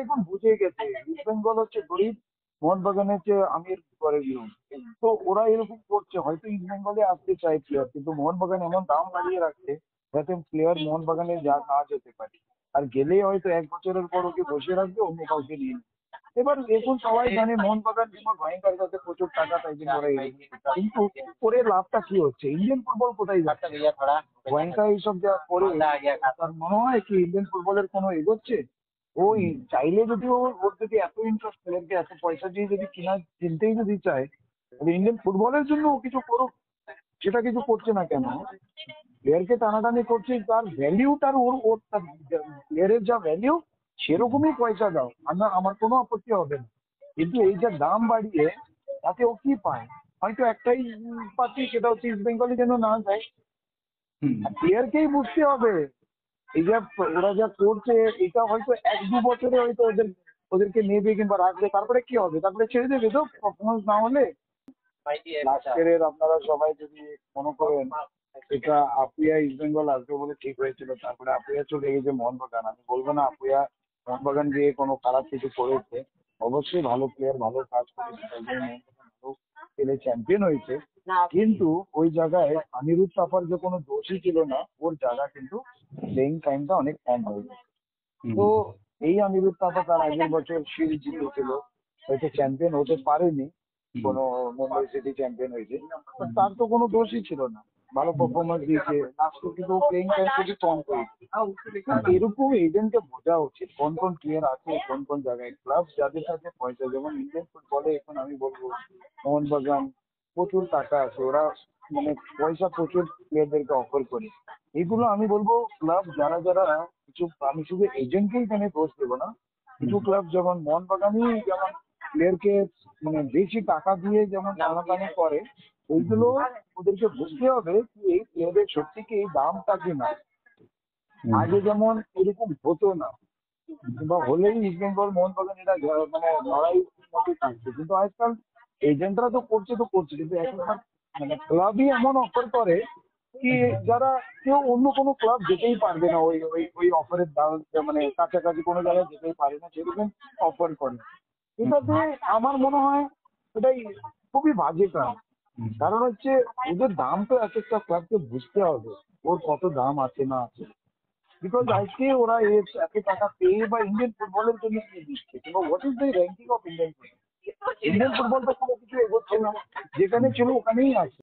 এখন বুঝে গেছে ইস্ট বেঙ্গল হচ্ছে গরিব, মোহনবাগান হচ্ছে আমির ঘরের লোক। তো ওরা এরকম করছে, হয়তো ইস্ট বেঙ্গলে আসতে চাই প্লেয়ার, কিন্তু মোহনবাগান এমন দাম বাড়িয়ে রাখছে যাতে প্লেয়ার মোহনবাগানে যা না যেতে পারে। আর গেলেই হয়তো 1 বছরের পর ওকে বসিয়ে রাখবে, অন্য কাউকে নিয়ে নেবে। এবার এখন সবাই জানে মোহনবাগান বিমল ভয়ঙ্কর কাছে প্রচুর টাকা, তাই জন্য ওরা এরকম করছে। কিন্তু করে লাভটা কি হচ্ছে? ইন্ডিয়ান ফুটবল কোথায় যাচ্ছে? ভয়ঙ্কর এইসব যা করে, তার মনে হয় কি ইন্ডিয়ান ফুটবলের কোনো এগোচ্ছে? ওই চাইলে যদি ওর যদি এত ইন্টারেস্ট, প্লেয়ারকে এত পয়সা দিয়ে যদি কিনতেই যদি চায়, তাহলে ইন্ডিয়ান ফুটবলের জন্য ও কিছু করুক। সেটা কিছু করছে না কেন? প্লেয়ারকে টানাটানি করছে, তার ভ্যালিউ, তার ওর ওর প্লেয়ারের যা ভ্যালিউ সেরকমই পয়সা দাও, আমার কোনো আপত্তি হবে না। কিন্তু এই যে দাম বাড়িয়ে, তাতে ও কি পায়? হয়তো একটাই পাচ্ছি, সেটা হচ্ছে ইস্ট বেঙ্গলে যেন না যায়। প্লেয়ারকেই বুঝতে হবে এই যে ওরা যা করছে, এটা হয়তো 1-2 বছরে হয়তো ওদেরকে নেবে কিংবা রাখবে, তারপরে কি হবে? তারপরে ছেড়ে দেবে তো পারফরমেন্স না হলে। লাস্ট ইয়ারের আপনারা সবাই যদি মনে করেন, এটা আপুয়া ইস্ট বেঙ্গল আসবে বলে ঠিক হয়েছিল, তারপরে আপুয়া চলে গেছে মোহনবাগান। আমি বলবো না আপুয়া মোহনবাগান গিয়ে কোনো খারাপ কিছু করেছে, অবশ্যই ভালো প্লেয়ার, ভালো কাজ করেছে, তাই জন্য মোহনবাগান ভালো খেলে চ্যাম্পিয়ন হয়েছে। কিন্তু ওই জায়গায় অনিরুদ্ধ থাপার যে কোনো দোষই ছিল না, ওর জায়গা কিন্তু প্লেইং টাইমটা অনেক কম হয়ে গেছে। তো এই অনিরুদ্ধ থাপা তার আগের বছর শিল্ড জিতেছিল, হয়তো চ্যাম্পিয়ন হতে পারেনি, কোনো মুম্বাই সিটি চ্যাম্পিয়ন হয়েছে, but তার তো কোনো দোষই ছিল না, ভালো পারফরমেন্স দিয়েছে লাস্টে, কিন্তু প্লেইং টাইম খুবই কম করেছে। এরকম এজেন্টকে বোঝা উচিত কোন কোন প্লেয়ার আছে, কোন কোন জায়গায় ক্লাব যাদের কাছে পয়সা, যেমন ইন্ডিয়ান ফুটবলে এখন আমি বলবো মোহনবাগান প্রচুর টাকা আছে, ওরা মানে পয়সা প্রচুর প্লেয়ারদেরকে অফার করে। এগুলো আমি বলবো ক্লাব যারা যারা কিছু, আমি শুধু এজেন্টকেই এখানে দোষ দেবো না, কিছু ক্লাব যেমন মোহনবাগানই যেমন প্লেয়ারকে মানে বেশি টাকা দিয়ে যেমন টানাটানি করে, ওইগুলো ওদেরকে বুঝতে হবে কি এই প্লেয়ারের সত্যি কি এই দামটা কি না। আগে যেমন এরকম হতো না, কিংবা হলেই ইস্ট বেঙ্গল মোহনবাগান এরা মানে লড়াই মধ্যে থাকছে, কিন্তু আজকাল এজেন্টরা তো করছে, কিন্তু এখনকার মানে ক্লাবই এমন অফার করে কি যারা কেউ অন্য কোনো ক্লাব যেতেই পারবে না, ওই ওই ওই অফারের দাম, মানে কাছাকাছি কোনো জায়গায় যেতেই পারে না, সেরকম অফার করে। এটাতে আমার মনে হয় এটাই খুবই বাজে কাজ। কারণ হচ্ছে ওদের দাম তো এক একটা ক্লাবকে বুঝতে হবে, ওর কত দাম আছে না আছে। বিকজ আজকে ওরা এত টাকা পেয়ে বা ইন্ডিয়ান ফুটবলের জন্য কি দিচ্ছে, কিংবা what is the ranking of Indian football? Indian football তো কোনো কিছু এগোচ্ছে না, যেখানে ছিল ওখানেই আছে।